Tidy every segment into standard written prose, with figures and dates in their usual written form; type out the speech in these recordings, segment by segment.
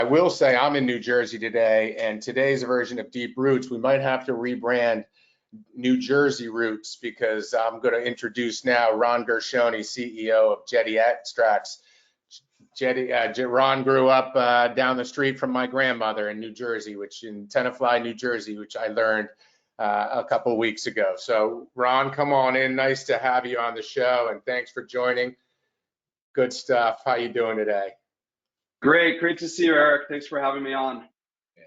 I will say I'm in New Jersey today, and today's version of DeepRoots, we might have to rebrand New Jersey Roots, because I'm going to introduce now Ron Gershoni, CEO of Jetty Extracts. Ron grew up down the street from my grandmother in New Jersey, which in Tenafly, New Jersey, which I learned a couple weeks ago. So Ron, come on in. Nice to have you on the show, and thanks for joining. Good stuff. How you doing today? Great to see you, Eric. Thanks for having me on. Yeah,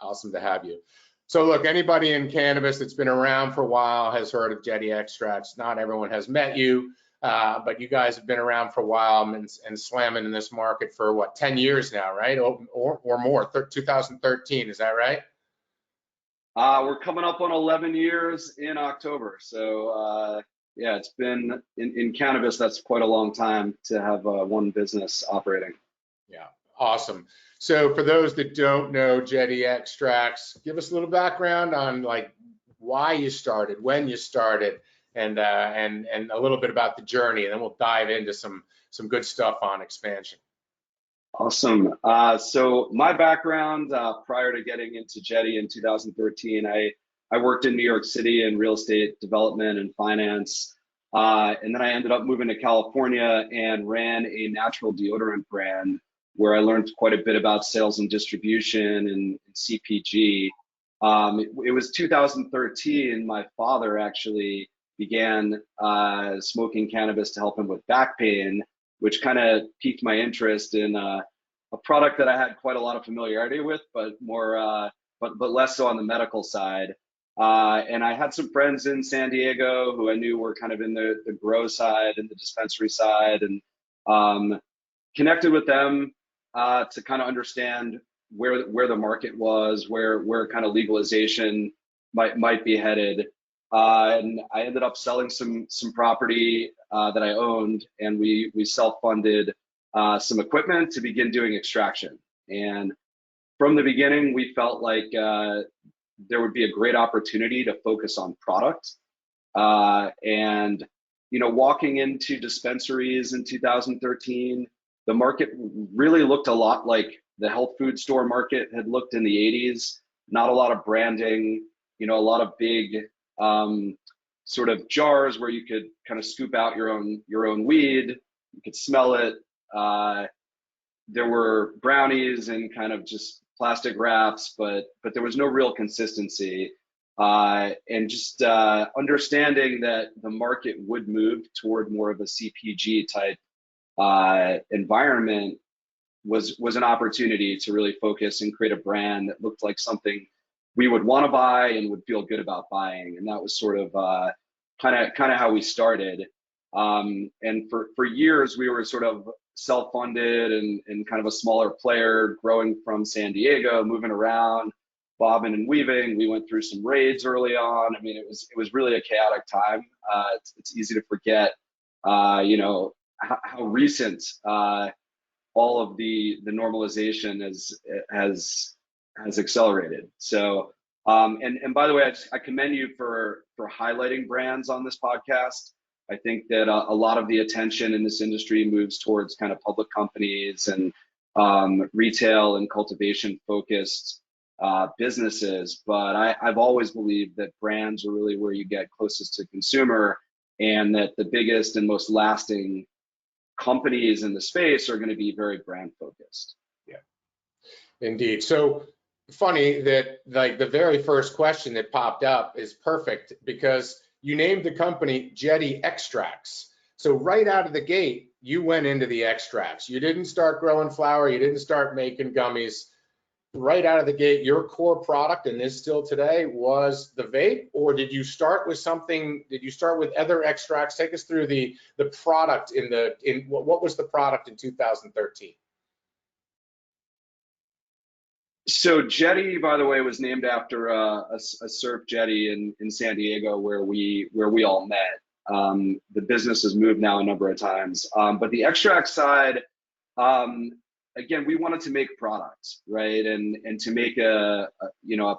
awesome to have you. So look, anybody in cannabis that's been around for a while has heard of Jetty Extracts. Not everyone has met you, but you guys have been around for a while and slamming in this market for what, 10 years now, right? Or more, 2013, is that right? We're coming up on 11 years in October. So yeah, it's been in cannabis, that's quite a long time to have one business operating. Yeah, awesome. So for those that don't know Jetty Extracts, give us a little background on like why you started, when you started, and a little bit about the journey, and then we'll dive into some good stuff on expansion. Awesome. So my background, prior to getting into Jetty in 2013, I worked in New York City in real estate development and finance. And then I ended up moving to California and ran a natural deodorant brand where I learned quite a bit about sales and distribution and CPG. It was 2013, my father actually began smoking cannabis to help him with back pain, which kind of piqued my interest in a product that I had quite a lot of familiarity with, but more, but less so on the medical side. And I had some friends in San Diego who I knew were kind of in the grow side and the dispensary side, and connected with them to kind of understand where the market was, where kind of legalization might be headed. And I ended up selling some property that I owned, and we self-funded some equipment to begin doing extraction. And from the beginning, we felt like there would be a great opportunity to focus on product. And you know, walking into dispensaries in 2013, the market really looked a lot like the health food store market had looked in the 80s. Not a lot of branding, you know, a lot of big sort of jars where you could kind of scoop out your own weed, you could smell it. There were brownies and kind of just plastic wraps, but there was no real consistency. And just understanding that the market would move toward more of a CPG type environment was an opportunity to really focus and create a brand that looked like something we would want to buy and would feel good about buying. And that was sort of kind of how we started. And for years we were sort of self-funded and kind of a smaller player, growing from San Diego, moving around, bobbing and weaving. We went through some raids early on. I mean, it was really a chaotic time. It's easy to forget, you know, how recent all of the normalization has accelerated. So, and by the way, I commend you for highlighting brands on this podcast. I think that a lot of the attention in this industry moves towards kind of public companies and retail and cultivation focused businesses. But I've always believed that brands are really where you get closest to consumer, and that the biggest and most lasting companies in the space are going to be very brand focused. Yeah, indeed. So funny that like the very first question that popped up is perfect, because you named the company Jetty Extracts. So right out of the gate, you went into the extracts. You didn't start growing flower. You didn't start making gummies. Right out of the gate, your core product, and is still today, was the vape? Or did you start with something? Did you start with other extracts? Take us through the product in what was the product in 2013? So Jetty, by the way, was named after a surf jetty in San Diego where we all met. The business has moved now a number of times, but the extract side, again, we wanted to make products, right, and to make a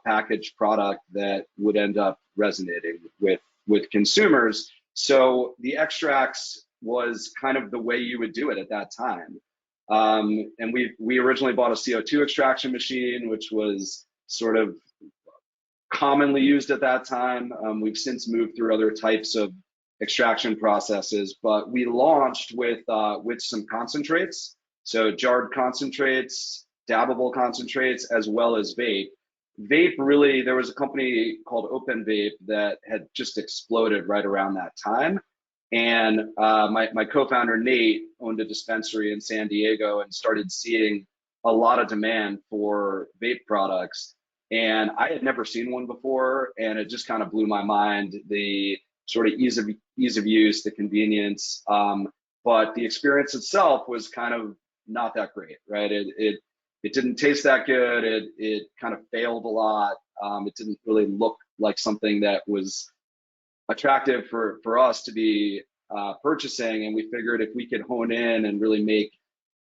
packaged product that would end up resonating with consumers. So the extracts was kind of the way you would do it at that time. And we originally bought a CO2 extraction machine, which was sort of commonly used at that time. We've since moved through other types of extraction processes, but we launched with some concentrates, so jarred concentrates, dabbable concentrates, as well as vape. Vape really, there was a company called Open Vape that had just exploded right around that time. And my co-founder Nate owned a dispensary in San Diego and started seeing a lot of demand for vape products. And I had never seen one before, and it just kind of blew my mind, the sort of ease of use, the convenience. But the experience itself was kind of not that great, right? It didn't taste that good. It kind of failed a lot. It didn't really look like something that was attractive for us to be purchasing. And we figured if we could hone in and really make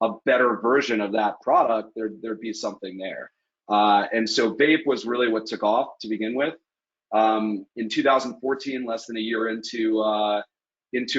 a better version of that product, there'd be something there. And so vape was really what took off to begin with. In 2014, less than a year into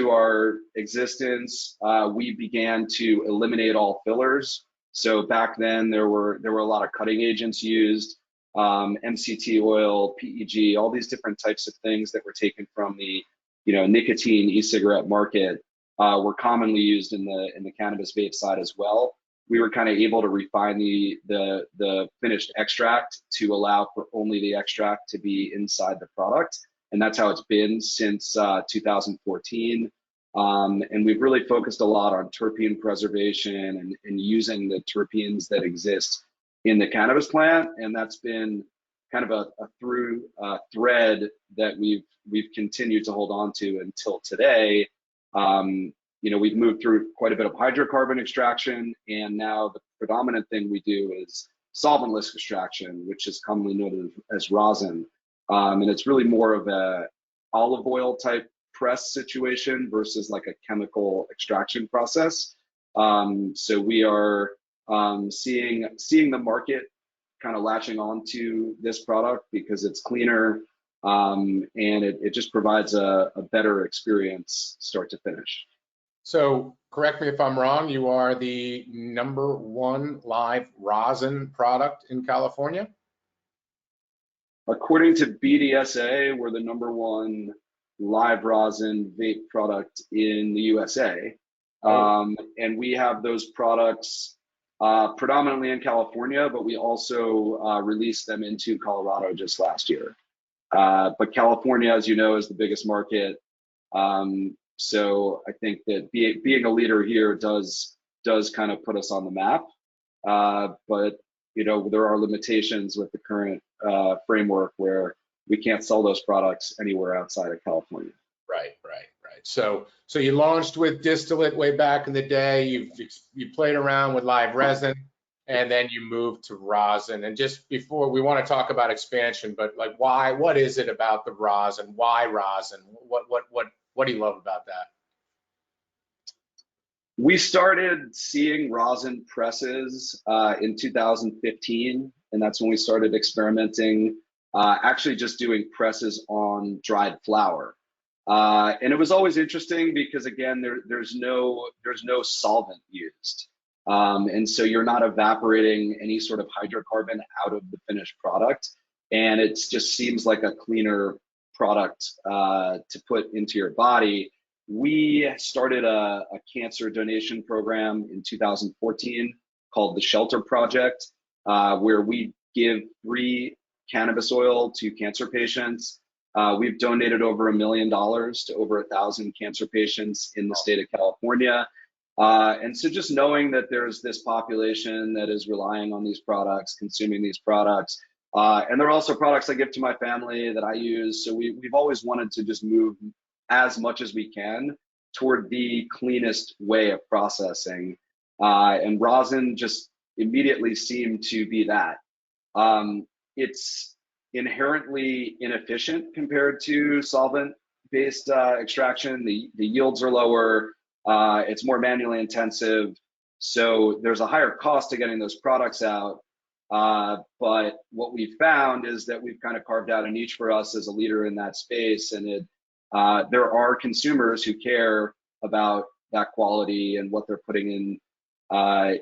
our existence, we began to eliminate all fillers. So back then there were a lot of cutting agents used, MCT oil, PEG, all these different types of things that were taken from the nicotine e-cigarette market were commonly used in the cannabis vape side as well. We were kind of able to refine the finished extract to allow for only the extract to be inside the product, and that's how it's been since 2014. And we've really focused a lot on terpene preservation and using the terpenes that exist in the cannabis plant, and that's been kind of a through thread that we've continued to hold on to until today. We've moved through quite a bit of hydrocarbon extraction, and now the predominant thing we do is solventless extraction, which is commonly known as rosin. And it's really more of a olive oil type press situation versus like a chemical extraction process. So we are seeing the market kind of latching on to this product because it's cleaner, and it just provides a better experience start to finish. So correct me if I'm wrong, you are the #1 live rosin product in California? According to BDSA, we're the #1 live rosin vape product in the USA. And we have those products predominantly in California, but we also released them into Colorado just last year. But California, as you know, is the biggest market. So I think that being a leader here does kind of put us on the map. But there are limitations with the current framework where we can't sell those products anywhere outside of California. Right. So you launched with distillate way back in the day. You played around with live resin, and then you moved to rosin. And just before, we want to talk about expansion, but like why? What is it about the rosin? Why rosin? What do you love about that? We started seeing rosin presses in 2015, and that's when we started experimenting, actually just doing presses on dried flower. And it was always interesting because again, there's no solvent used, and so you're not evaporating any sort of hydrocarbon out of the finished product, and it just seems like a cleaner product to put into your body. We started a cancer donation program in 2014 called the Shelter Project, where we give free cannabis oil to cancer patients. We've donated over $1 million to over 1,000 cancer patients in the state of California. And so just knowing that there's this population that is relying on these products, consuming these products, and they're also products I give to my family that I use. So we've always wanted to just move as much as we can toward the cleanest way of processing. And rosin just immediately seemed to be that. It's inherently inefficient compared to solvent-based extraction. The yields are lower, it's more manually intensive, so there's a higher cost to getting those products out. But what we've found is that we've kind of carved out a niche for us as a leader in that space, and there are consumers who care about that quality and what they're putting in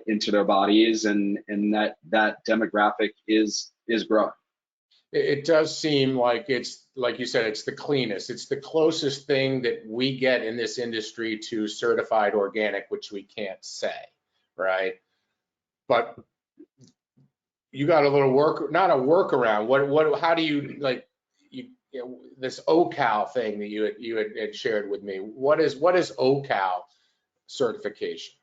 into their bodies, and that demographic is growing. It does seem like it's, like you said, it's the cleanest. It's the closest thing that we get in this industry to certified organic, which we can't say, right? But you got a little not a workaround. How do you, like, this OCal thing that you had shared with me? What is OCal certification?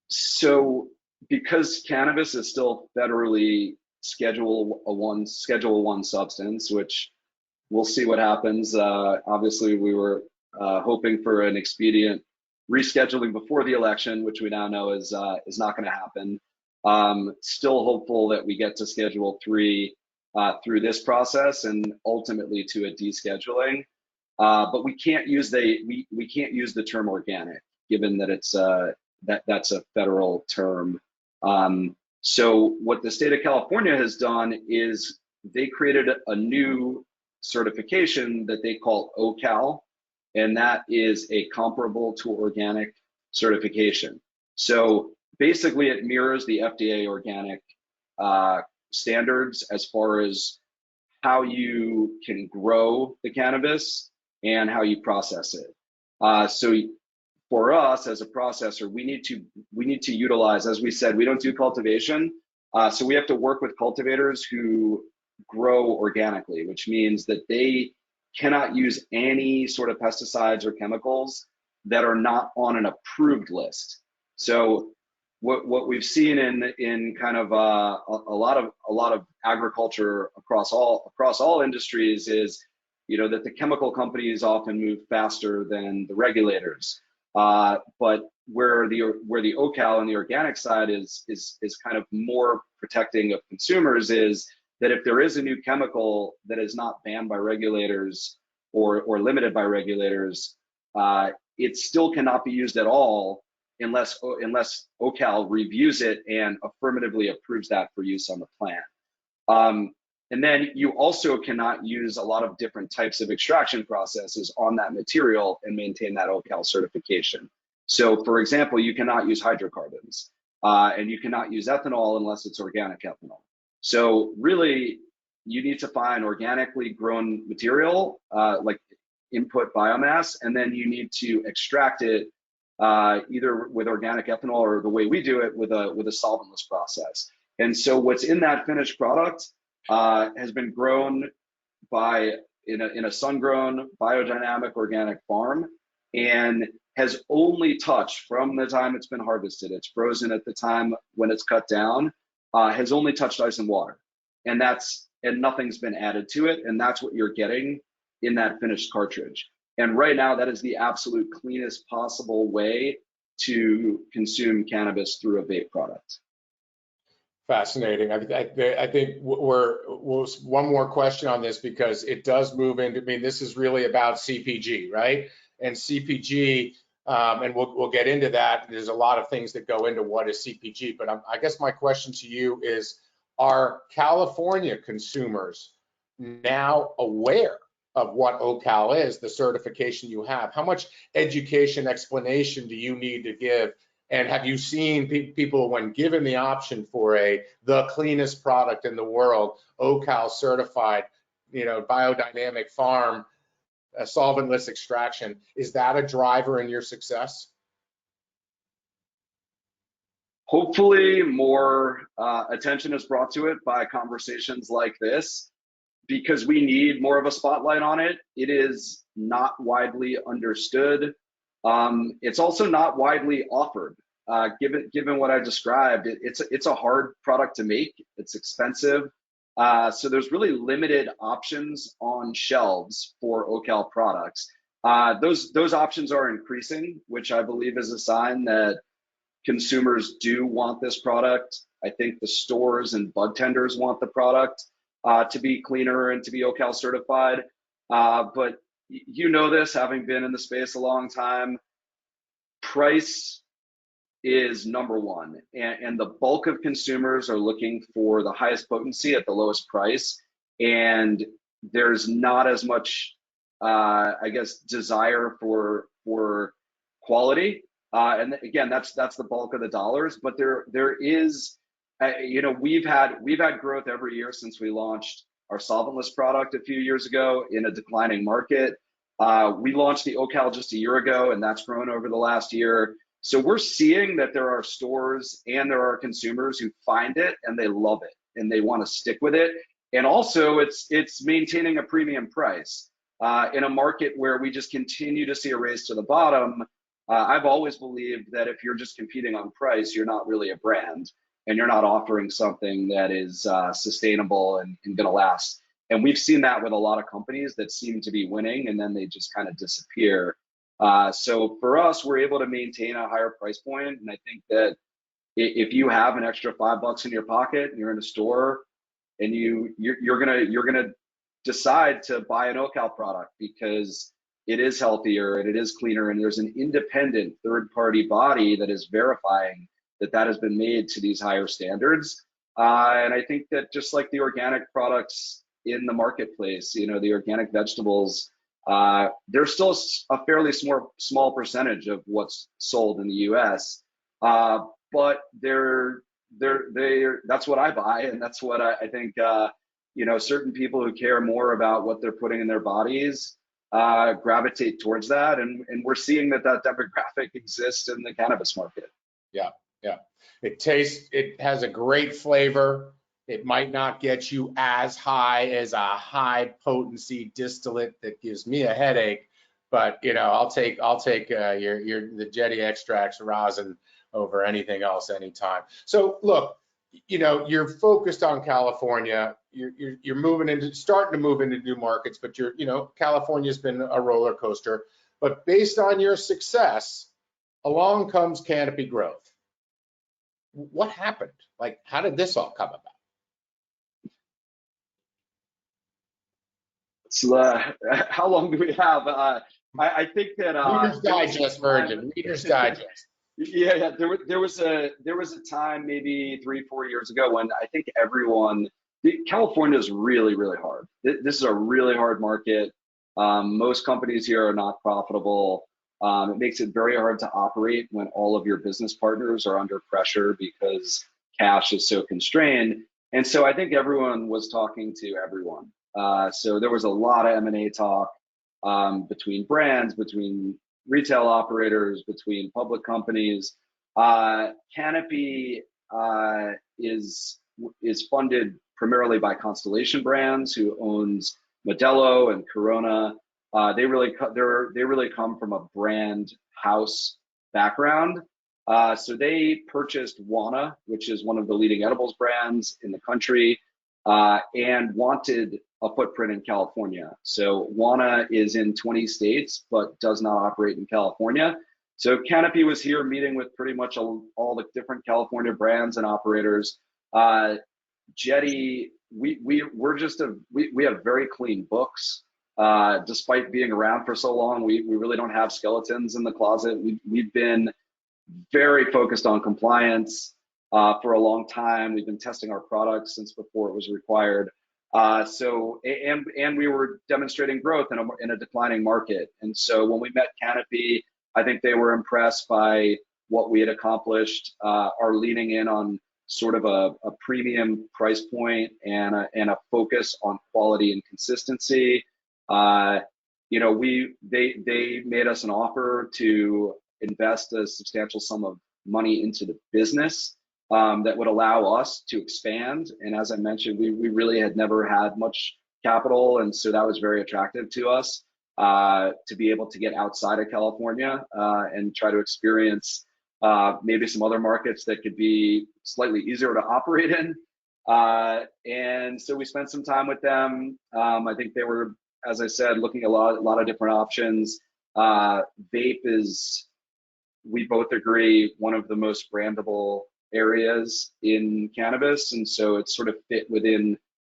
So because cannabis is still federally Schedule 1 substance, which we'll see what happens. Obviously, we were hoping for an expedient rescheduling before the election, which we now know is not going to happen. Still hopeful that we get to Schedule 3 through this process and ultimately to a descheduling. But we can't use the term organic, given that it's that's a federal term. So what the state of California has done is they created a new certification that they call OCal, and that is a comparable to organic certification. So basically it mirrors the FDA organic standards as far as how you can grow the cannabis and how you process it. So for us as a processor, we need to utilize, as we said, we don't do cultivation, so we have to work with cultivators who grow organically, which means that they cannot use any sort of pesticides or chemicals that are not on an approved list. So what we've seen in kind of a lot of agriculture across all industries is, that the chemical companies often move faster than the regulators. But where the OCal and the organic side is kind of more protecting of consumers is that if there is a new chemical that is not banned by regulators or limited by regulators, it still cannot be used at all unless OCal reviews it and affirmatively approves that for use on the plant. And then you also cannot use a lot of different types of extraction processes on that material and maintain that OCal certification. So for example, you cannot use hydrocarbons, and you cannot use ethanol unless it's organic ethanol. So really, you need to find organically grown material, like input biomass, and then you need to extract it either with organic ethanol or the way we do it with a solventless process. And so what's in that finished product has been grown in a sun-grown biodynamic organic farm, and has only touched, from the time it's been harvested, it's frozen at the time when it's cut down, has only touched ice and water, and nothing's been added to it, and that's what you're getting in that finished cartridge. And right now, that is the absolute cleanest possible way to consume cannabis through a vape product. Fascinating. I think we'll one more question on this, because it does move into, this is really about CPG, right? And CPG, and we'll get into that. There's a lot of things that go into what is CPG, but I guess my question to you is, are California consumers now aware of what OCal is, the certification you have? How much education, explanation do you need to give? And have you seen people, when given the option for the cleanest product in the world, OCal certified, biodynamic farm, solventless extraction, is that a driver in your success? Hopefully more attention is brought to it by conversations like this, because we need more of a spotlight on it. It is not widely understood. It's also not widely offered. Given what I described, it's a hard product to make. It's expensive. So there's really limited options on shelves for OCal products. Those options are increasing, which I believe is a sign that consumers do want this product. I think the stores and bud tenders want the product to be cleaner and to be OCal certified. But this, having been in the space a long time, price is number one, and the bulk of consumers are looking for the highest potency at the lowest price, and there's not as much desire for quality. And again, that's the bulk of the dollars. But there is, we've had growth every year since we launched our solventless product a few years ago in a declining market. We launched the OCal just a year ago, and that's grown over the last year. So we're seeing that there are stores and there are consumers who find it and they love it and they want to stick with it. And also it's maintaining a premium price in a market where we just continue to see a race to the bottom. I've always believed that if you're just competing on price, you're not really a brand and you're not offering something that is sustainable and going to last. And we've seen that with a lot of companies that seem to be winning and then they just kind of disappear. So for us, we're able to maintain a higher price point. And I think that if you have an extra $5 in your pocket and you're in a store and you're gonna decide to buy an OCal product because it is healthier and it is cleaner and there's an independent third-party body that is verifying that that has been made to these higher standards. And I think that just like the organic products in the marketplace, the organic vegetables, they're still a fairly small percentage of what's sold in the US, but that's what I buy, and that's what I think certain people who care more about what they're putting in their bodies gravitate towards that, and we're seeing that demographic exists in the cannabis market. Yeah. It has a great flavor. It might not get you as high as a high potency distillate that gives me a headache, but I'll take the Jetty Extracts rosin over anything else anytime. So look, you're focused on California. You're starting to move into new markets, but California's been a roller coaster. But based on your success, along comes Canopy Growth. What happened? Like, how did this all come about? So, how long do we have? I think that Reader's Digest version. Reader's Digest. Yeah. There was a time maybe 3-4 years ago when I think California is really, really hard. This is a really hard market. Most companies here are not profitable. It makes it very hard to operate when all of your business partners are under pressure because cash is so constrained. And so I think everyone was talking to everyone. So there was a lot of M&A talk between brands, between retail operators, between public companies. Canopy is funded primarily by Constellation Brands, who owns Modelo and Corona. They really come from a brand house background. So they purchased Wana, which is one of the leading edibles brands in the country, and wanted a footprint in California. So Wana is in 20 states, but does not operate in California. So Canopy was here meeting with pretty much all the different California brands and operators. Jetty, we have very clean books. Despite being around for so long, we really don't have skeletons in the closet. We've been very focused on compliance for a long time. We've been testing our products since before it was required. And we were demonstrating growth in a declining market. And so when we met Canopy, I think they were impressed by what we had accomplished, are leaning in on sort of a premium price point and a focus on quality and consistency. They made us an offer to invest a substantial sum of money into the business that would allow us to expand. And as I mentioned, we really had never had much capital, and so that was very attractive to us to be able to get outside of California and try to experience maybe some other markets that could be slightly easier to operate in. And so we spent some time with them. I think they were, as I said, looking at a lot of different options. Vape is, we both agree, one of the most brandable areas in cannabis, and so it sort of fit within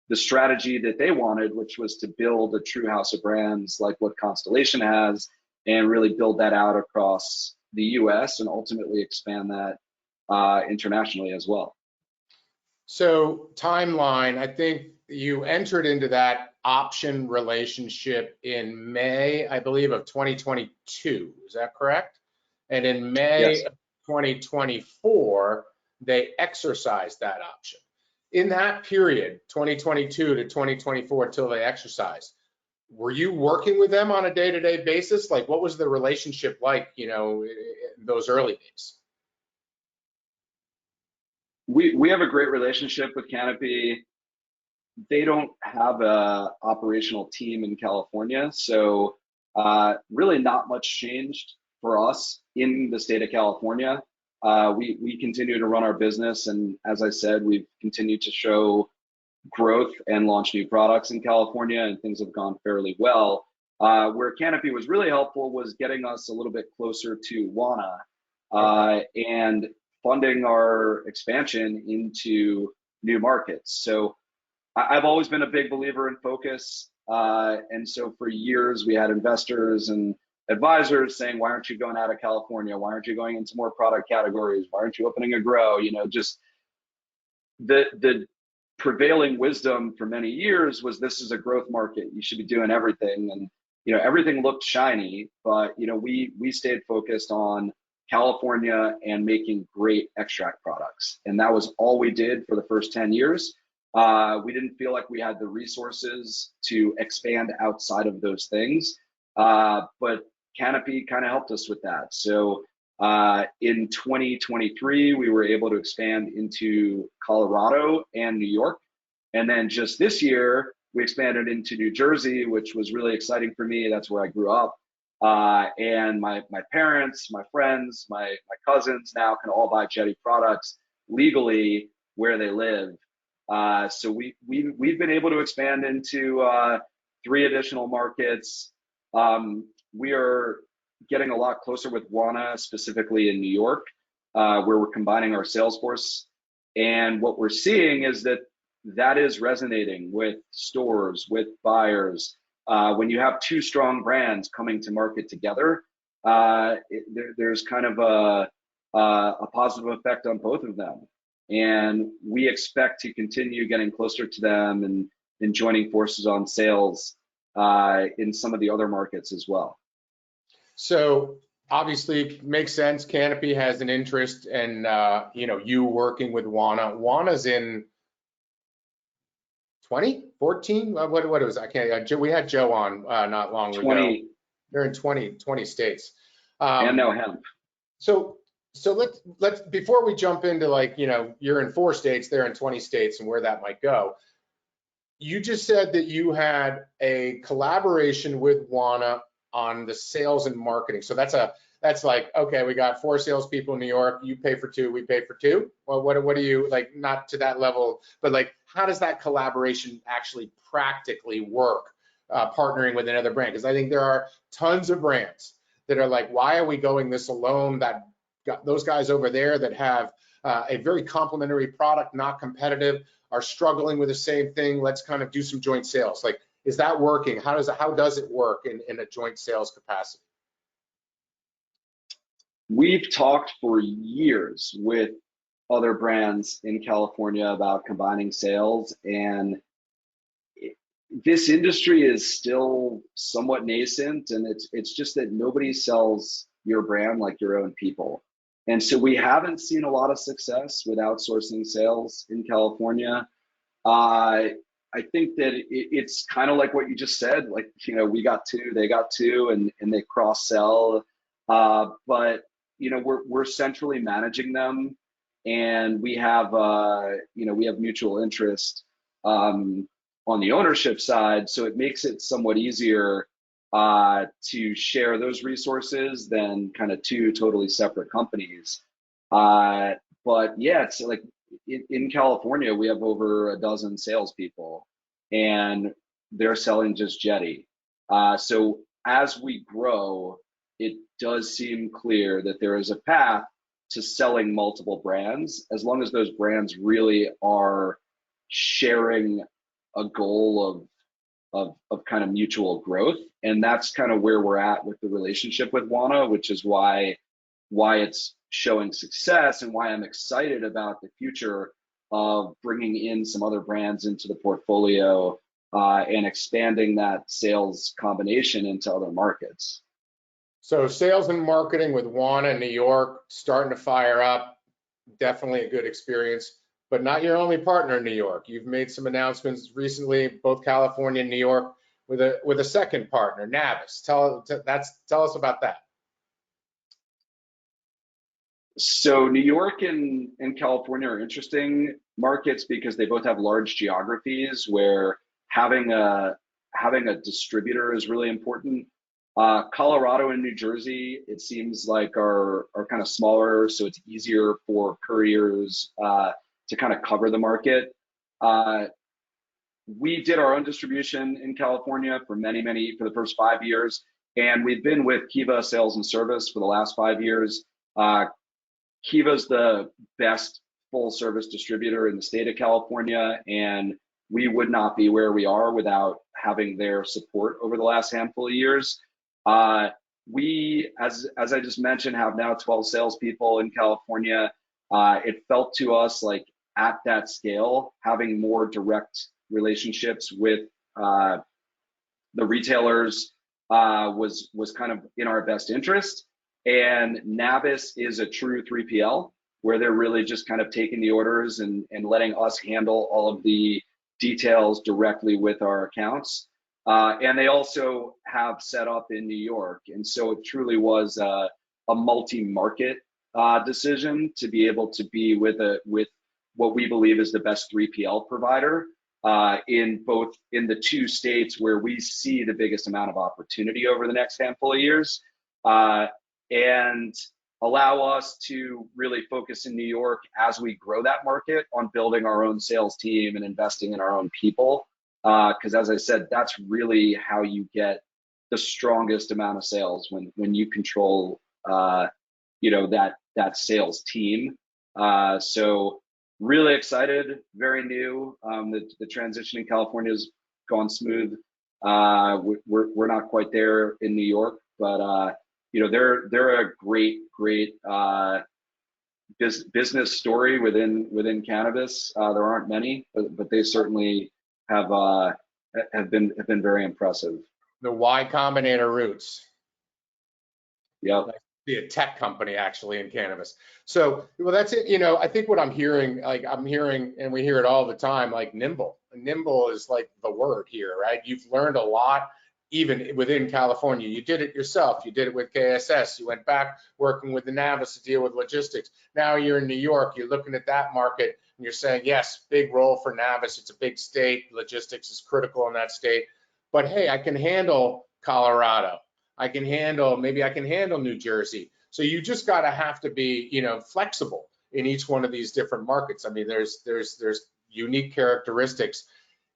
the strategy that they wanted, which was to build a true house of brands like what Constellation has, and really build that out across the US and ultimately expand that internationally as well. So timeline, I think you entered into that option relationship in May, I believe, of 2022. Is that correct? And in May Yes. of 2024, they exercised that option. In that period, 2022 to 2024, till they exercised, were you working with them on a day-to-day basis? Like, what was the relationship like, in those early days? We have a great relationship with Canopy. They don't have a operational team in California, so really not much changed for us in the state of California. We continue to run our business, and as I said, we've continued to show growth and launch new products in California, and things have gone fairly well. Where Canopy was really helpful was getting us a little bit closer to Wana and funding our expansion into new markets. So I've always been a big believer in focus. And so for years, we had investors and advisors saying, why aren't you going out of California? Why aren't you going into more product categories? Why aren't you opening a grow? Just the prevailing wisdom for many years was this is a growth market. You should be doing everything. And, everything looked shiny, but, we stayed focused on California and making great extract products. And that was all we did for the first 10 years. We didn't feel like we had the resources to expand outside of those things, but Canopy kind of helped us with that. So in 2023, we were able to expand into Colorado and New York. And then just this year, we expanded into New Jersey, which was really exciting for me. That's where I grew up. And my parents, my friends, my cousins now can all buy Jetty products legally where they live. So we've been able to expand into 3 additional markets. We are getting a lot closer with Wana, specifically in New York, where we're combining our sales force. And what we're seeing is that is resonating with stores, with buyers. When you have 2 strong brands coming to market together, there's kind of a positive effect on both of them. And we expect to continue getting closer to them and joining forces on sales in some of the other markets as well. So obviously makes sense. Canopy has an interest in, you working with Wana. Wana's in 14? What it was? I can't. We had Joe on not long 20. ago. They're in 20 states. And no hemp. So let's before we jump into you're in 4 states, they're in 20 states, and where that might go. You just said that you had a collaboration with Wana on the sales and marketing. So that's like, okay, we got 4 salespeople in New York. You pay for 2, we pay for 2. Well, what do you like? Not to that level, but how does that collaboration actually practically work? Partnering with another brand, because I think there are tons of brands that are like, why are we going this alone? That got those guys over there that have a very complementary product, not competitive, are struggling with the same thing. Let's kind of do some joint sales. Is that working? How does it work in a joint sales capacity? We've talked for years with other brands in California about combining sales, and this industry is still somewhat nascent, and it's just that nobody sells your brand like your own people. And so we haven't seen a lot of success with outsourcing sales in California. I think that it's kind of like what you just said, we got 2, they got 2, and they cross sell. But we're centrally managing them, and we have mutual interest on the ownership side, so it makes it somewhat easier to share those resources than kind of 2 totally separate companies. But yeah, it's like in California, we have over a dozen salespeople, and they're selling just Jetty. So as we grow, it does seem clear that there is a path to selling multiple brands, as long as those brands really are sharing a goal of kind of mutual growth. And that's kind of where we're at with the relationship with Wana, which is why it's showing success, and why I'm excited about the future of bringing in some other brands into the portfolio and expanding that sales combination into other markets. So sales and marketing with Wana in New York, starting to fire up, definitely a good experience, but not your only partner in New York. You've made some announcements recently, both California and New York, with a second partner, Navis. Tell us about that. So New York and California are interesting markets because they both have large geographies where having a distributor is really important. Colorado and New Jersey, it seems like are kind of smaller, so it's easier for couriers to kind of cover the market. We did our own distribution in California for for the first 5 years, and we've been with Kiva Sales and Service for the last 5 years. Kiva's the best full service distributor in the state of California, and we would not be where we are without having their support over the last handful of years. We, as I just mentioned, have now 12 salespeople in California. It felt to us like at that scale, having more direct relationships with the retailers was kind of in our best interest. And Navis is a true 3PL where they're really just kind of taking the orders and letting us handle all of the details directly with our accounts. And they also have set up in New York. And so it truly was a multi-market decision to be able to be with what we believe is the best 3PL provider in the two states where we see the biggest amount of opportunity over the next handful of years. And allow us to really focus in New York as we grow that market on building our own sales team and investing in our own people. Because as I said, that's really how you get the strongest amount of sales when you control, that sales team. So really excited, very new. The transition in California has gone smooth. We're not quite there in New York, but they're a great business story within cannabis. There aren't many, but they certainly have been very impressive. The Y Combinator roots. Yep. Be a tech company actually in cannabis. So, well, that's it. I think what I'm hearing, and we hear it all the time, like nimble. Nimble is like the word here, right? You've learned a lot, even within California. You did it yourself. You did it with KSS. You went back working with the Navis to deal with logistics. Now you're in New York. You're looking at that market and you're saying, yes, big role for Navis. It's a big state. Logistics is critical in that state. But hey, I can handle Colorado. Maybe I can handle New Jersey. So you just have to be, flexible in each one of these different markets. I mean, there's unique characteristics.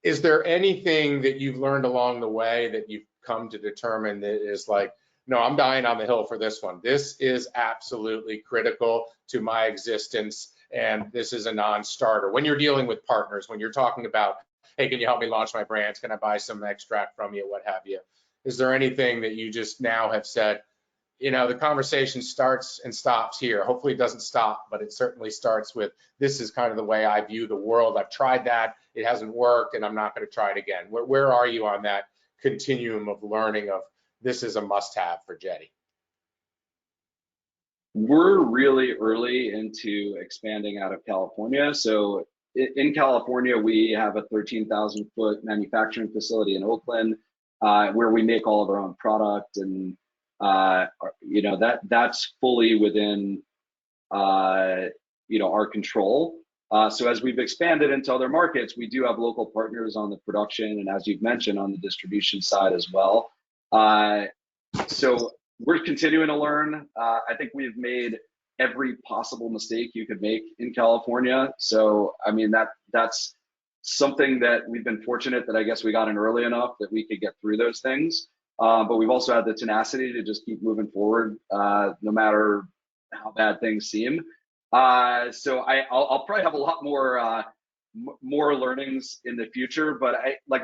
Is there anything that you've learned along the way that you've come to determine that is like, no, I'm dying on the hill for this one. This is absolutely critical to my existence, and this is a non-starter. When you're dealing with partners, when you're talking about, hey, can you help me launch my brands? Can I buy some extract from you? What have you? Is there anything that you just now have said, the conversation starts and stops here? Hopefully it doesn't stop, but it certainly starts with, this is kind of the way I view the world. I've tried that. It hasn't worked, and I'm not going to try it again. Where are you on that continuum of learning of this is a must-have for Jetty? We're really early into expanding out of California. So in California, we have a 13,000-foot manufacturing facility in Oakland where we make all of our own product, and that's fully within our control. So as we've expanded into other markets, we do have local partners on the production and, as you've mentioned, on the distribution side as well. So we're continuing to learn. I think we've made every possible mistake you could make in California. So I mean that's something that we've been fortunate that I guess we got in early enough that we could get through those things. But we've also had the tenacity to just keep moving forward, no matter how bad things seem. So I'll probably have a lot more learnings in the future. But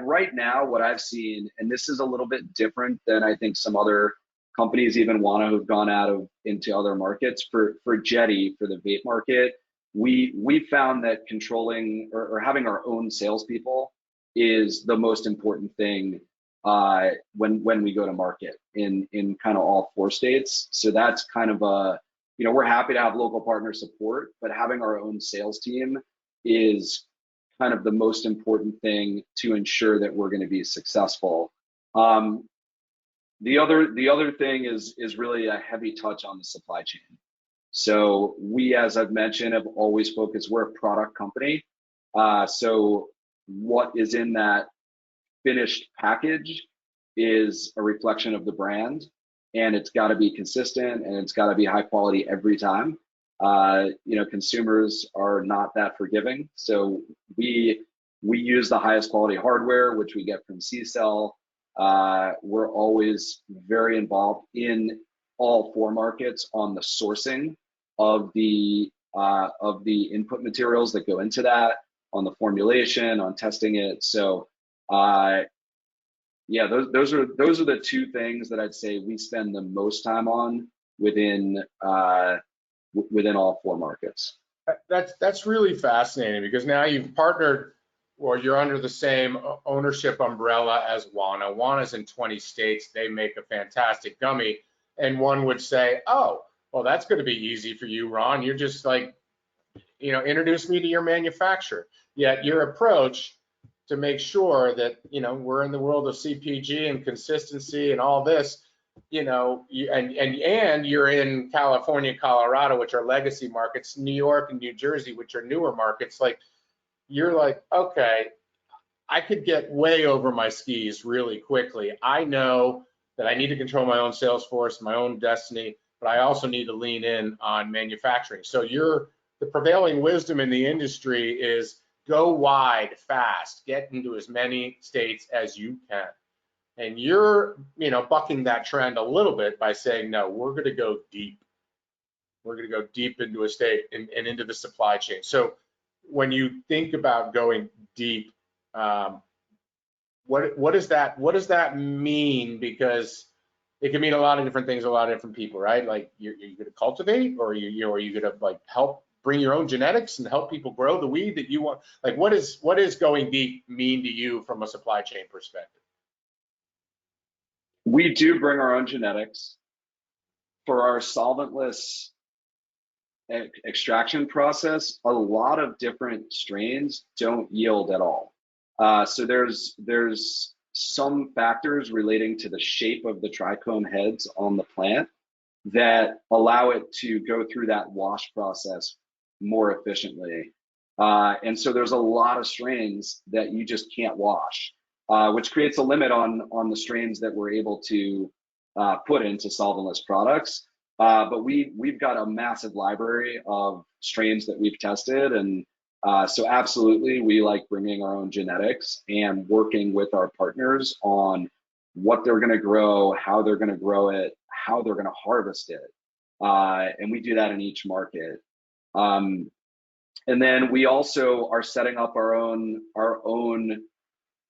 right now, what I've seen, and this is a little bit different than I think some other companies even who've gone into other markets. For Jetty, for the vape market, we found that controlling or having our own salespeople is the most important thing when we go to market in kind of all 4 states. So that's kind of a, we're happy to have local partner support, but having our own sales team is kind of the most important thing to ensure that we're going to be successful. The other thing is really a heavy touch on the supply chain. So we, as I've mentioned, have always focused, we're a product company. So what is in that finished package is a reflection of the brand, and it's got to be consistent and it's got to be high quality every time. Consumers are not that forgiving. So we use the highest quality hardware, which we get from C-Cell. We're always very involved in all 4 markets on the sourcing of the input materials that go into that, on the formulation, on testing it. So yeah, those are the 2 things that I'd say we spend the most time on within all 4 markets. That's really fascinating, because now you've partnered, or you're under the same ownership umbrella as Wana. Wana's in 20 states. They make a fantastic gummy. And one would say, oh, well, that's going to be easy for you, Ron. You're just like, introduce me to your manufacturer. Yet your approach to make sure that, we're in the world of CPG and consistency and all this, and you're in California, Colorado, which are legacy markets, New York and New Jersey, which are newer markets. Like, you're like, okay, I could get way over my skis really quickly. I know that I need to control my own sales force, my own destiny, but I also need to lean in on manufacturing. So the prevailing wisdom in the industry is go wide fast, get into as many states as you can. And you're, bucking that trend a little bit by saying, no, we're going to go deep. We're going to go deep into a state and into the supply chain. So when you think about going deep, what does that mean? Because it can mean a lot of different things, a lot of different people, right? Like, you're going to cultivate, or are you going to like help bring your own genetics and help people grow the weed that you want? Like, what is going deep mean to you from a supply chain perspective? We do bring our own genetics. For our solventless extraction process, a lot of different strains don't yield at all. So there's some factors relating to the shape of the trichome heads on the plant that allow it to go through that wash process more efficiently. And so there's a lot of strains that you just can't wash, which creates a limit on the strains that we're able to put into solventless products. But we've got a massive library of strains that we've tested, and so absolutely we like bringing our own genetics and working with our partners on what they're going to grow, how they're going to grow it, how they're going to harvest it, and we do that in each market. And then we also are setting up our own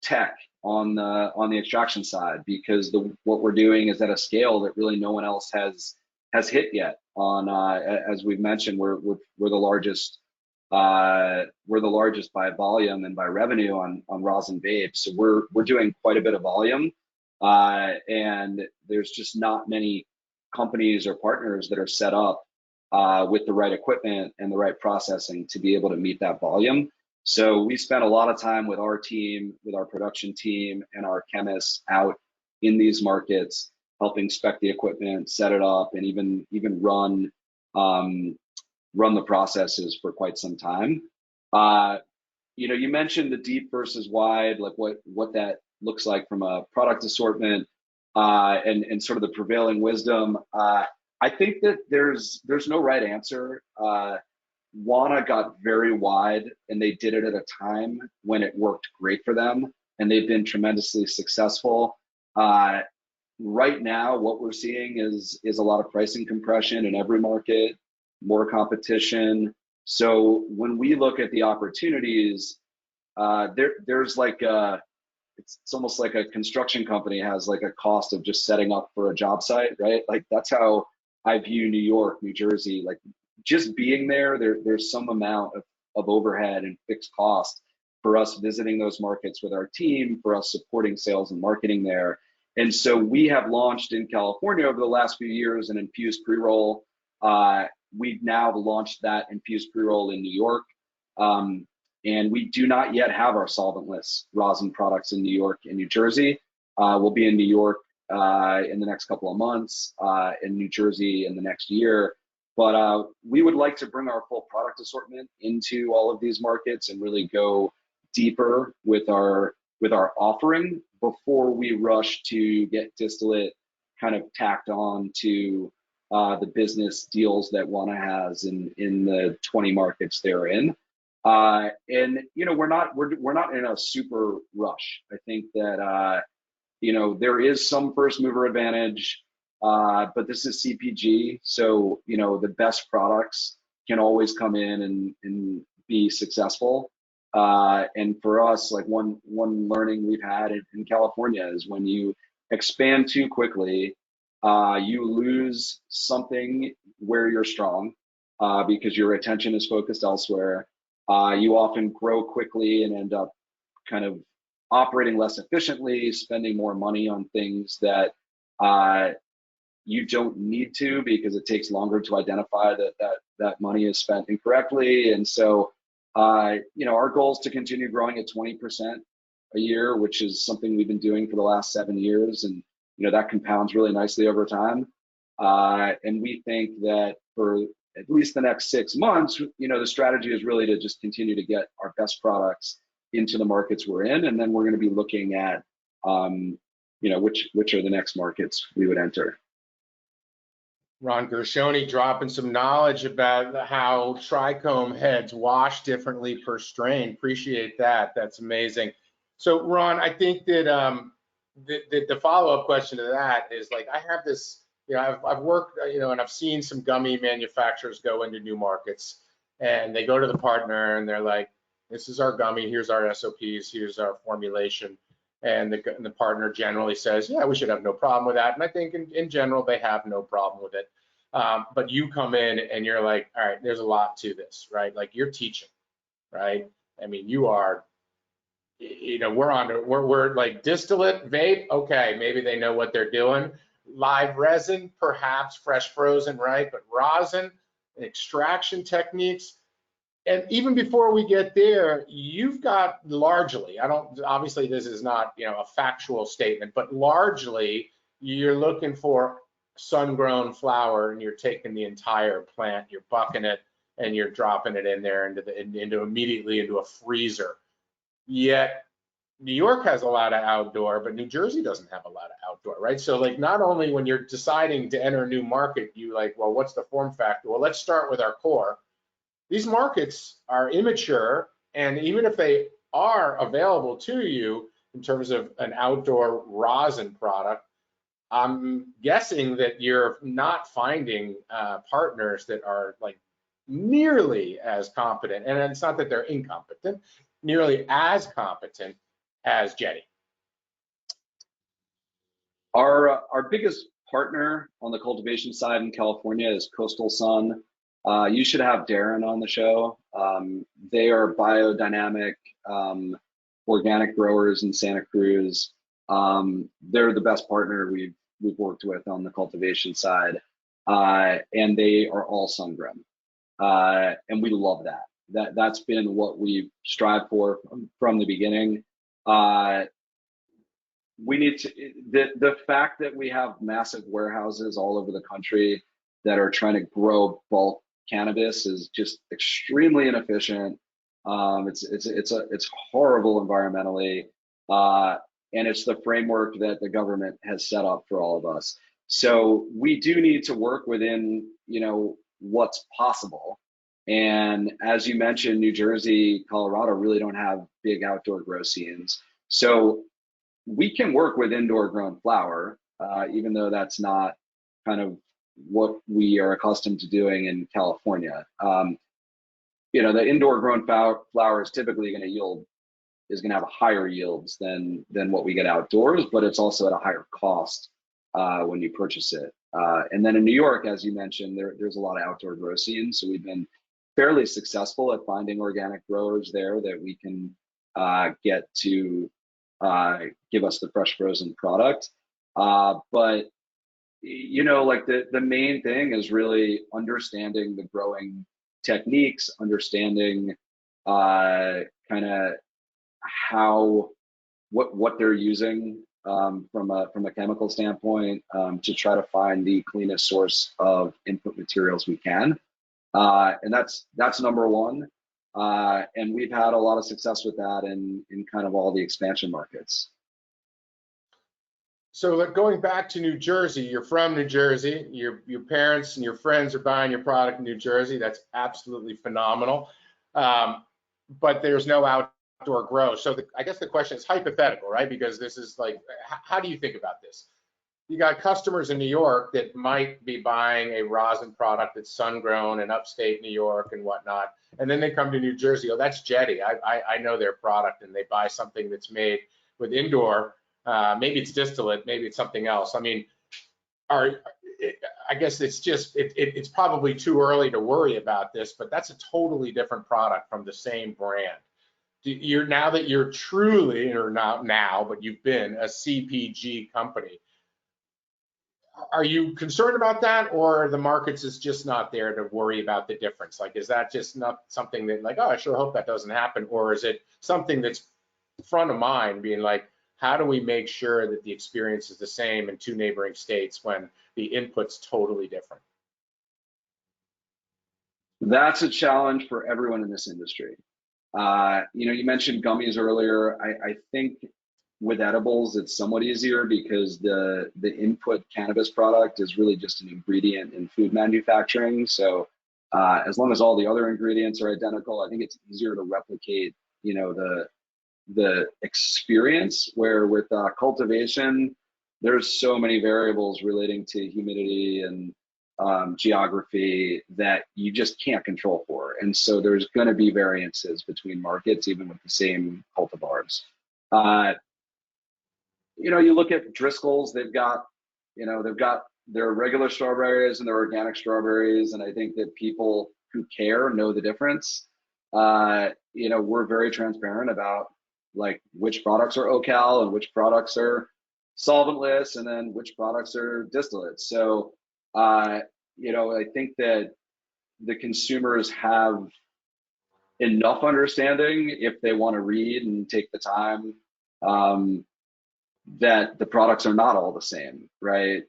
tech on the extraction side, because what we're doing is at a scale that really no one else has hit yet. As we've mentioned, we're the largest by volume and by revenue on rosin vape. So we're doing quite a bit of volume, and there's just not many companies or partners that are set up with the right equipment and the right processing to be able to meet that volume. So we spent a lot of time with our team, with our production team and our chemists out in these markets, helping spec the equipment, set it up, and even run the processes for quite some time. You mentioned the deep versus wide, like what that looks like from a product assortment, and sort of the prevailing wisdom. I think that there's no right answer. Wana got very wide, and they did it at a time when it worked great for them, and they've been tremendously successful. Right now, what we're seeing is a lot of pricing compression in every market, more competition. So when we look at the opportunities, there's like it's almost like a construction company has like a cost of just setting up for a job site, right? Like, that's how I view New York, New Jersey. Like, just being there's some amount of overhead and fixed cost for us visiting those markets with our team, for us supporting sales and marketing there. And so we have launched in California over the last few years an infused pre-roll. We've now launched that infused pre-roll in New York. And we do not yet have our solventless rosin products in New York and New Jersey. We'll be in New York in the next couple of months, in New Jersey in the next year. But we would like to bring our full product assortment into all of these markets and really go deeper with our offering before we rush to get distillate kind of tacked on to the business deals that Wana has in the 20 markets they're in. And you know, we're not in a super rush. I think that you know, there is some first mover advantage, but this is CPG, so you know, the best products can always come in and be successful. And for us, like one learning we've had in California is when you expand too quickly, you lose something where you're strong because your attention is focused elsewhere. You often grow quickly and end up kind of operating less efficiently, spending more money on things that you don't need to because it takes longer to identify that money is spent incorrectly. And so, you know, our goal is to continue growing at 20% a year, which is something we've been doing for the last 7 years. And, you know, that compounds really nicely over time. And we think that for at least the next 6 months, you know, the strategy is really to just continue to get our best products into the markets we're in. And then we're going to be looking at, you know, which are the next markets we would enter. Ron Gershoni dropping some knowledge about how trichome heads wash differently per strain. Appreciate that. That's amazing. So Ron, I think that the follow-up question to that is, like, I have this, you know, I've worked, you know, and I've seen some gummy manufacturers go into new markets, and they go to the partner and they're like, this is our gummy, here's our SOPs, here's our formulation. And the partner generally says, yeah, we should have no problem with that. And I think in general, they have no problem with it. But you come in and you're like, all right, there's a lot to this, right? Like, you're teaching, right? I mean, you are, you know, we're like distillate, vape, okay, maybe they know what they're doing. Live resin, perhaps fresh frozen, right? But rosin, extraction techniques. And even before we get there, you've got largely, obviously this is not, you know, a factual statement, but largely you're looking for sun-grown flower, and you're taking the entire plant, you're bucking it, and you're dropping it in there immediately into a freezer. Yet New York has a lot of outdoor, but New Jersey doesn't have a lot of outdoor, right? So, like, not only when you're deciding to enter a new market, you like, well, what's the form factor? Well, let's start with our core. These markets are immature, and even if they are available to you in terms of an outdoor rosin product, I'm guessing that you're not finding partners that are like nearly as competent, and it's not that they're incompetent, nearly as competent as Jetty. Our biggest partner on the cultivation side in California is Coastal Sun. You should have Darren on the show. They are biodynamic organic growers in Santa Cruz. They're the best partner we've worked with on the cultivation side, and they are all sun-grown, and we love that. That's been what we've strived for from the beginning. We need to the fact that we have massive warehouses all over the country that are trying to grow bulk cannabis is just extremely inefficient. It's horrible environmentally, and it's the framework that the government has set up for all of us. So we do need to work within, you know, what's possible. And as you mentioned, New Jersey, Colorado really don't have big outdoor grow scenes. So we can work with indoor grown flower, even though that's not kind of what we are accustomed to doing in California. You know, the indoor grown flower is typically going to have higher yields than what we get outdoors, but it's also at a higher cost when you purchase it. And then in New York, as you mentioned, there's a lot of outdoor grow scenes, so we've been fairly successful at finding organic growers there that we can get to give us the fresh frozen product. But like the main thing is really understanding the growing techniques, understanding kind of what they're using from a chemical standpoint to try to find the cleanest source of input materials we can. And that's number one. And we've had a lot of success with that in kind of all the expansion markets. So going back to New Jersey, you're from New Jersey, your parents and your friends are buying your product in New Jersey. That's absolutely phenomenal. But there's no outdoor grow. So I guess the question is hypothetical, right? Because this is like, how do you think about this? You got customers in New York that might be buying a rosin product that's sun grown in upstate New York and whatnot. And then they come to New Jersey. Oh, that's Jetty. I know their product, and they buy something that's made with indoor. Maybe it's distillate, maybe it's something else. I mean, I guess it's probably too early to worry about this, but that's a totally different product from the same brand. Now that you're truly, or not now, but you've been a CPG company, are you concerned about that, or the markets is just not there to worry about the difference? Like, is that just not something that, like, oh, I sure hope that doesn't happen, or is it something that's front of mind, being like, how do we make sure that the experience is the same in two neighboring states when the input's totally different? That's a challenge for everyone in this industry. You mentioned gummies earlier. I think with edibles, it's somewhat easier because the input cannabis product is really just an ingredient in food manufacturing. So as long as all the other ingredients are identical, I think it's easier to replicate, the experience, where with cultivation, there's so many variables relating to humidity and geography that you just can't control for. And so there's going to be variances between markets, even with the same cultivars. You look at Driscoll's, they've got their regular strawberries and their organic strawberries. And I think that people who care know the difference. We're very transparent about like which products are OCal and which products are solventless, and then which products are distillates. So, I think that the consumers have enough understanding, if they want to read and take the time, that the products are not all the same, right,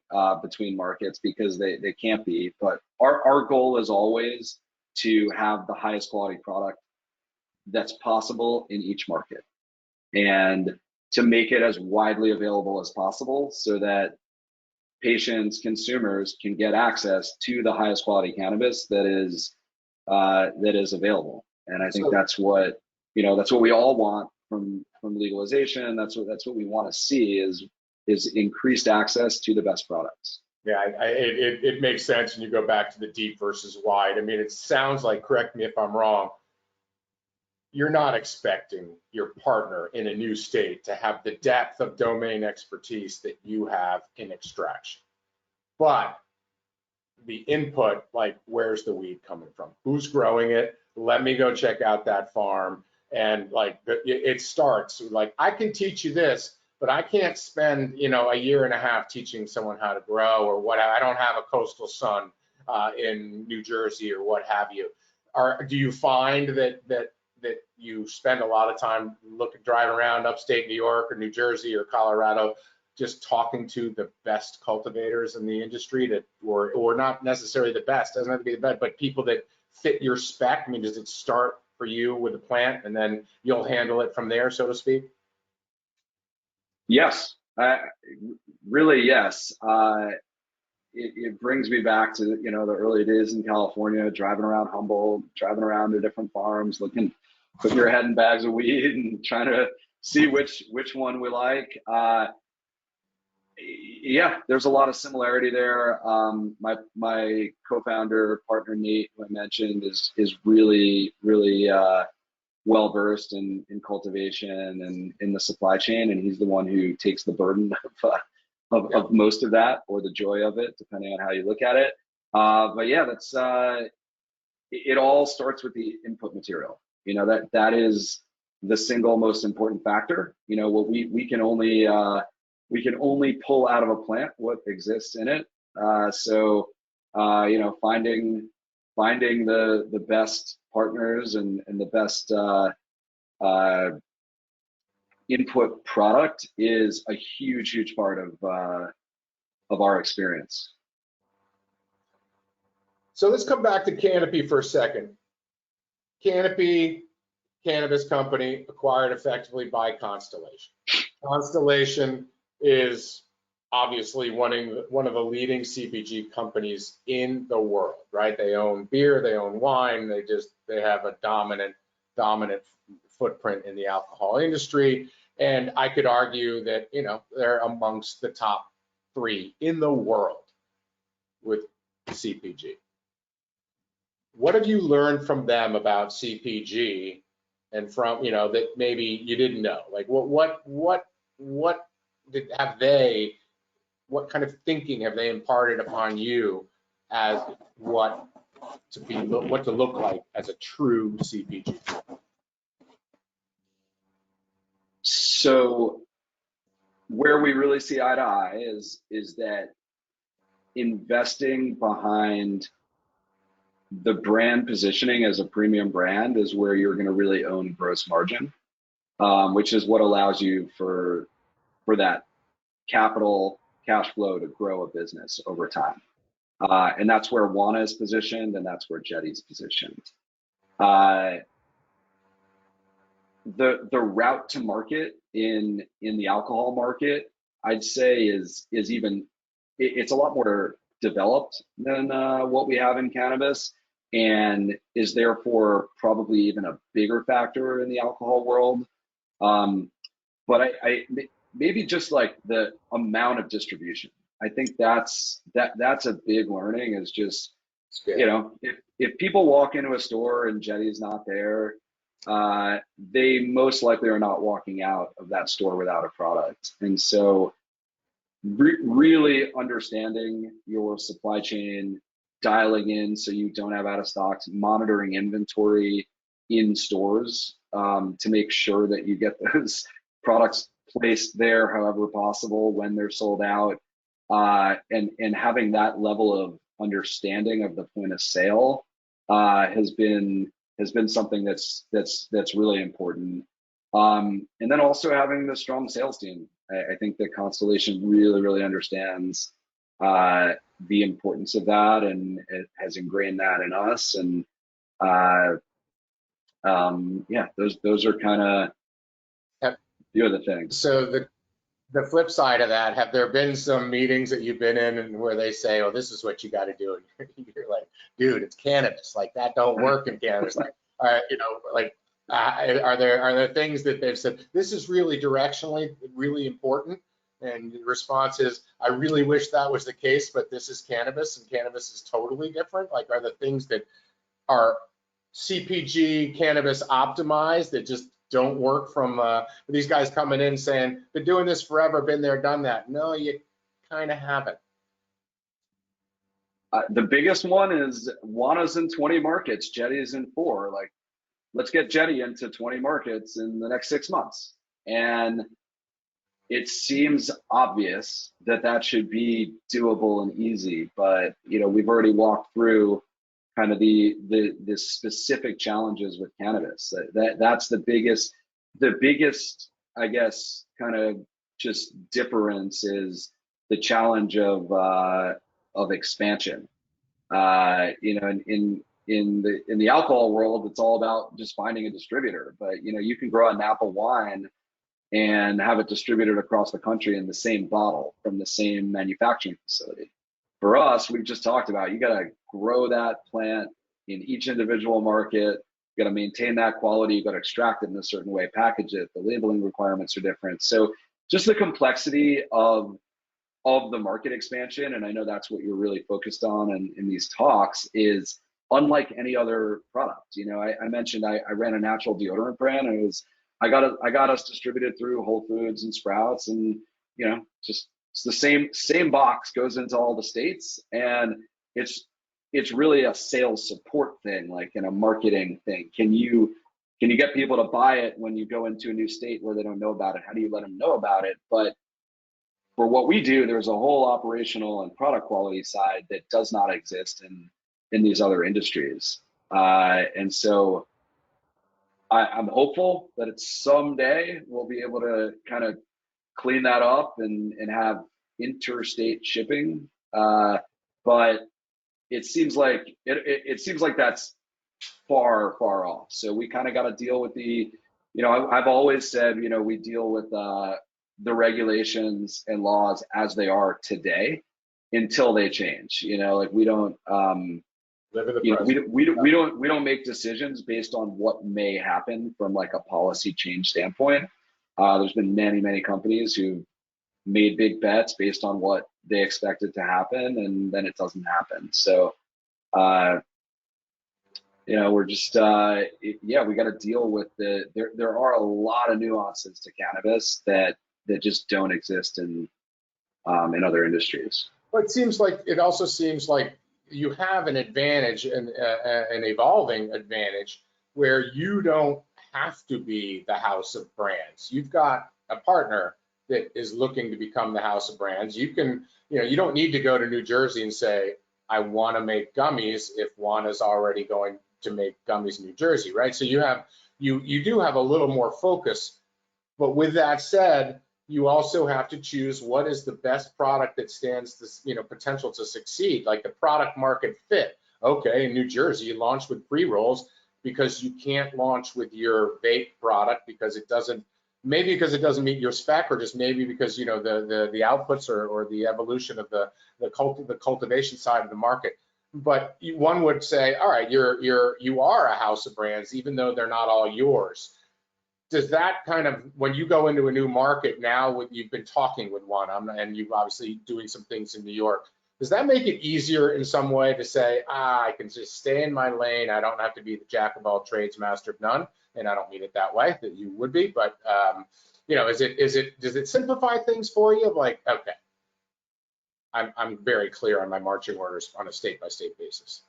between markets, because they can't be. But our goal is always to have the highest quality product that's possible in each market, and to make it as widely available as possible so that patients, consumers can get access to the highest quality cannabis that is available. And I think that's what we all want from legalization. That's what we want to see is increased access to the best products. Yeah, it makes sense when you go back to the deep versus wide. I mean, it sounds like, correct me if I'm wrong, you're not expecting your partner in a new state to have the depth of domain expertise that you have in extraction. But the input, like, where's the weed coming from? Who's growing it? Let me go check out that farm. And like, it starts like, I can teach you this, but I can't spend, a year and a half teaching someone how to grow or what. I don't have a coastal son in New Jersey or what have you. Do you find that you spend a lot of time driving around upstate New York or New Jersey or Colorado, just talking to the best cultivators in the industry or not necessarily the best, doesn't have to be the best, but people that fit your spec? I mean, does it start for you with a plant and then you'll handle it from there, so to speak? Yes, really, yes. It brings me back to the early days in California, driving around Humboldt, driving around to different farms, putting your head in bags of weed and trying to see which one we like. Yeah, there's a lot of similarity there. My co-founder, partner Nate, who I mentioned, is really well versed in cultivation and in the supply chain, and he's the one who takes the burden of most of that, or the joy of it, depending on how you look at it. But yeah, that's it all starts with the input material. That is the single most important factor. You know, what we can only pull out of a plant what exists in it. You know, finding the best partners and the best input product is a huge part of our experience. So let's come back to Canopy for a second. Canopy, cannabis company, acquired effectively by Constellation. Constellation is obviously one of the leading CPG companies in the world, right? They own beer, they own wine, they have a dominant footprint in the alcohol industry. And I could argue that, you know, they're amongst the top 3 in the world with CPG. What have you learned from them about CPG, and from, you know, that maybe you didn't know? Like what kind of thinking have they imparted upon you as what to look like as a true CPG? So where we really see eye to eye is that investing behind the brand positioning as a premium brand is where you're going to really own gross margin, which is what allows you for that cash flow to grow a business over time. And that's where Wana is positioned, and that's where Jetty's positioned. The route to market in the alcohol market, I'd say it's a lot more developed than what we have in cannabis, and is therefore probably even a bigger factor in the alcohol world. But I maybe just like the amount of distribution. I think that's a big learning, is just, you know, if people walk into a store and Jetty's not there, they most likely are not walking out of that store without a product. And so really understanding your supply chain, dialing in so you don't have out of stocks, monitoring inventory in stores to make sure that you get those products placed there however possible when they're sold out, and having that level of understanding of the point of sale has been something that's really important. And then also having the strong sales team. I think that Constellation really understands the importance of that, and it has ingrained that in us. And yeah, those are kind of a few of the things. So the flip side of that, have there been some meetings that you've been in and where they say, oh, this is what you got to do, and you're like, dude, it's cannabis, like that don't work in cannabis, like, you know, like are there things that they've said, this is really directionally really important, and the response is, I really wish that was the case, but this is cannabis and cannabis is totally different? Like, are the things that are CPG cannabis optimized that just don't work from these guys coming in saying, been doing this forever, been there, done that? No, you kind of haven't. The biggest one is Wana's in 20 markets, Jetty's in 4. Like, let's get Jetty into 20 markets in the next 6 months. And it seems obvious that should be doable and easy, but you know, we've already walked through kind of the specific challenges with cannabis. That's the biggest, I guess, kind of just difference is the challenge of expansion. You know, in the alcohol world, it's all about just finding a distributor. But you know, you can grow a Napa wine and have it distributed across the country in the same bottle from the same manufacturing facility. For us, we've just talked about, you got to grow that plant in each individual market. You got to maintain that quality. You got to extract it in a certain way, package it. The labeling requirements are different. So just the complexity of the market expansion, and I know that's what you're really focused on in these talks, is unlike any other product. You know, I mentioned I ran a natural deodorant brand, and I got us distributed through Whole Foods and Sprouts, and you know, just it's the same box goes into all the states, and it's really a sales support thing, like in a marketing thing. Can you can you get people to buy it when you go into a new state where they don't know about it? How do you let them know about it? But for what we do, there's a whole operational and product quality side that does not exist in these other industries. And so I'm hopeful that it's someday we'll be able to kind of clean that up and have interstate shipping. But it seems like it seems like that's far off. So we kind of got to deal with the, I've always said, we deal with the regulations and laws as they are today until they change. Like we don't live in the present. We don't make decisions based on what may happen from like a policy change standpoint. There's been many companies who made big bets based on what they expected to happen, and then it doesn't happen. So we're just we got to deal with there are a lot of nuances to cannabis that just don't exist in other industries. But it also seems like you have an advantage, an evolving advantage, where you don't have to be the house of brands. You've got a partner that is looking to become the house of brands. You can, you don't need to go to New Jersey and say, I want to make gummies if Wana's already going to make gummies in New Jersey, right? So you do have a little more focus. But with that said, you also have to choose what is the best product that stands the potential to succeed, like the product market fit. Okay, in New Jersey, you launch with pre-rolls because you can't launch with your vape product because it doesn't meet your spec, or just maybe because the outputs or the evolution of the cultivation side of the market. But one would say, all right, you are a house of brands, even though they're not all yours. Does that kind of, when you go into a new market now, you've been talking with Wana and you've obviously doing some things in New York, does that make it easier in some way to say, I can just stay in my lane, I don't have to be the jack of all trades, master of none? And I don't mean it that way, that you would be, but does it simplify things for you? Like, okay, I'm very clear on my marching orders on a state by state basis.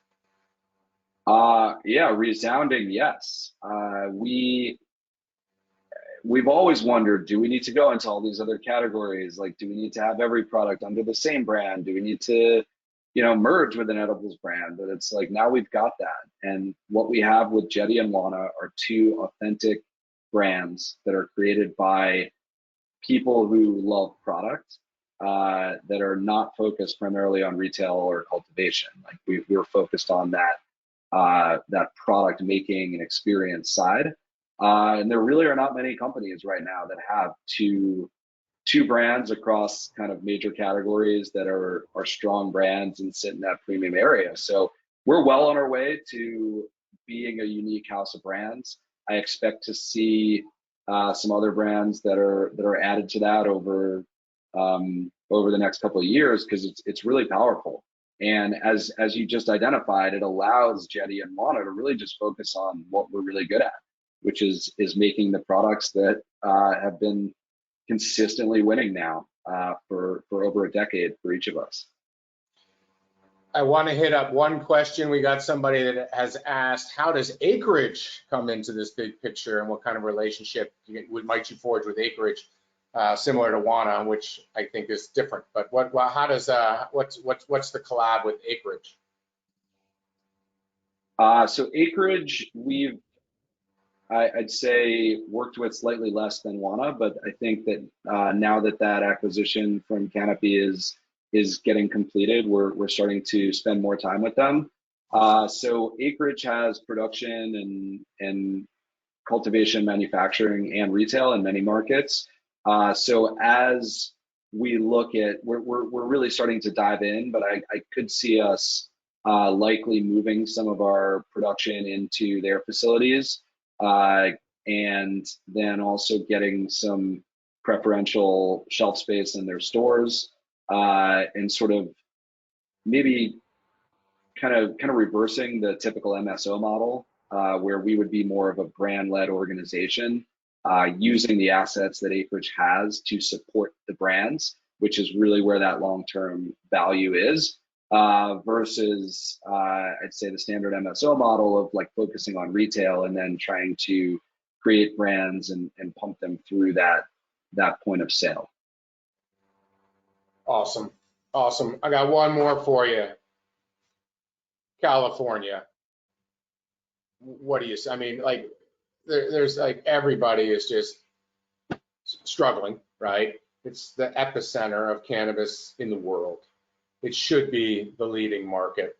Yeah, resounding yes. We've always wondered, do we need to go into all these other categories? Like, do we need to have every product under the same brand? Do we need to, merge with an edibles brand? But it's like, now we've got that. And what we have with Jetty and Wana are two authentic brands that are created by people who love product, that are not focused primarily on retail or cultivation. Like we're focused on that product making and experience side. And there really are not many companies right now that have two brands across kind of major categories that are strong brands and sit in that premium area. So we're well on our way to being a unique house of brands. I expect to see some other brands that are added to that over the next couple of years, because it's really powerful. And as you just identified, it allows Jetty and Wana to really just focus on what we're really good at, which is making the products that have been consistently winning now for over a decade for each of us. I want to hit up one question. We got somebody that has asked, how does Acreage come into this big picture, and what kind of relationship might you forge with Acreage, similar to Wana, which I think is different? But what's the collab with Acreage? So Acreage, I'd say worked with slightly less than Wana, but I think that now that acquisition from Canopy is getting completed, we're starting to spend more time with them. So Acreage has production and cultivation, manufacturing, and retail in many markets. So as we look at, we're really starting to dive in, but I could see us likely moving some of our production into their facilities, and then also getting some preferential shelf space in their stores, and sort of maybe kind of reversing the typical MSO model, where we would be more of a brand-led organization, using the assets that Acreage has to support the brands, which is really where that long-term value is. versus I'd say the standard MSO model of like focusing on retail and then trying to create brands and pump them through that point of sale. Awesome. Awesome. I got one more for you. California. What do you say? I mean, like, there's like everybody is just struggling, right? It's the epicenter of cannabis in the world. It should be the leading market.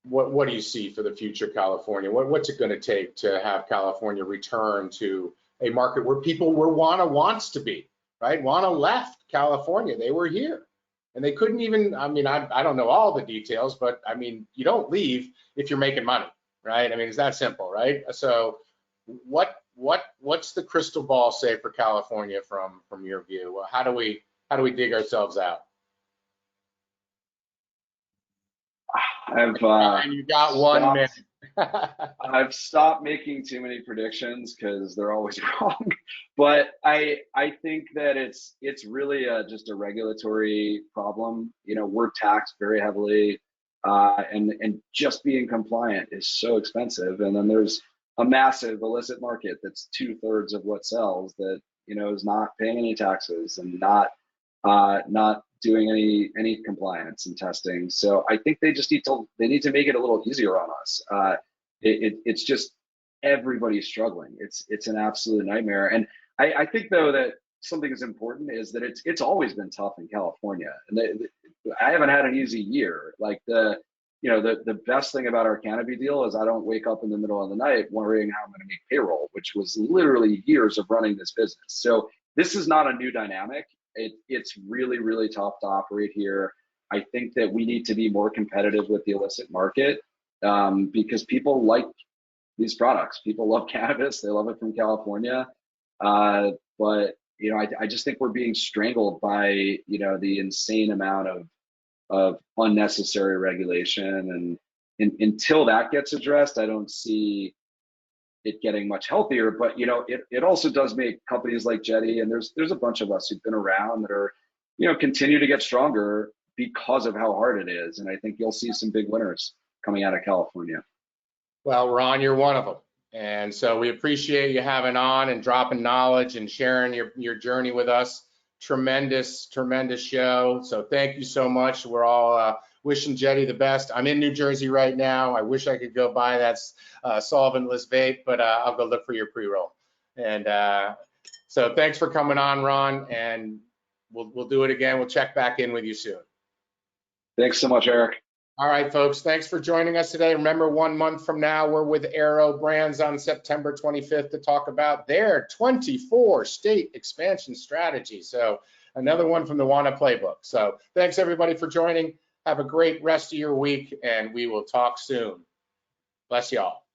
What do you see for the future of California? What's it going to take to have California return to a market where people where Wana wants to be, right? Wana left California. They were here and they couldn't even, I mean, I don't know all the details, but I mean, you don't leave if you're making money, right? I mean, it's that simple, right? So what's the crystal ball say for California from your view? How do we dig ourselves out? And you got 1 minute. I've stopped making too many predictions because they're always wrong. But I think that it's really just a regulatory problem. You know, we're taxed very heavily, and just being compliant is so expensive. And then there's a massive illicit market that's 2/3 of what sells that, you know, is not paying any taxes and not doing any compliance and testing. So I think they just need to make it a little easier on us. It's just everybody's struggling. It's an absolute nightmare. And I think though that something that's important is that it's always been tough in California. And I haven't had an easy year. Like the best thing about our Canopy deal is I don't wake up in the middle of the night worrying how I'm going to make payroll, which was literally years of running this business. So this is not a new dynamic. It's really, really tough to operate here. I think that we need to be more competitive with the illicit market because people like these products. People love cannabis. They love it from California. But, you know, I just think we're being strangled by, you know, the insane amount of unnecessary regulation. And until that gets addressed, I don't see it getting much healthier. But, you know, it also does make companies like Jetty, and there's a bunch of us who've been around that are, you know, continue to get stronger because of how hard it is. And I think you'll see some big winners coming out of California. Well, Ron, you're one of them. And so we appreciate you having on and dropping knowledge and sharing your journey with us. Tremendous, tremendous show. So thank you so much. We're all wishing Jetty the best. I'm in New Jersey right now. I wish I could go buy that solventless vape, but I'll go look for your pre-roll. And so thanks for coming on, Ron, and we'll do it again. We'll check back in with you soon. Thanks so much, Eric. All right, folks, thanks for joining us today. Remember, 1 month from now, we're with Aero Brands on September 25th to talk about their 24-state expansion strategy. So another one from the Wana playbook. So thanks, everybody, for joining. Have a great rest of your week, and we will talk soon. Bless y'all.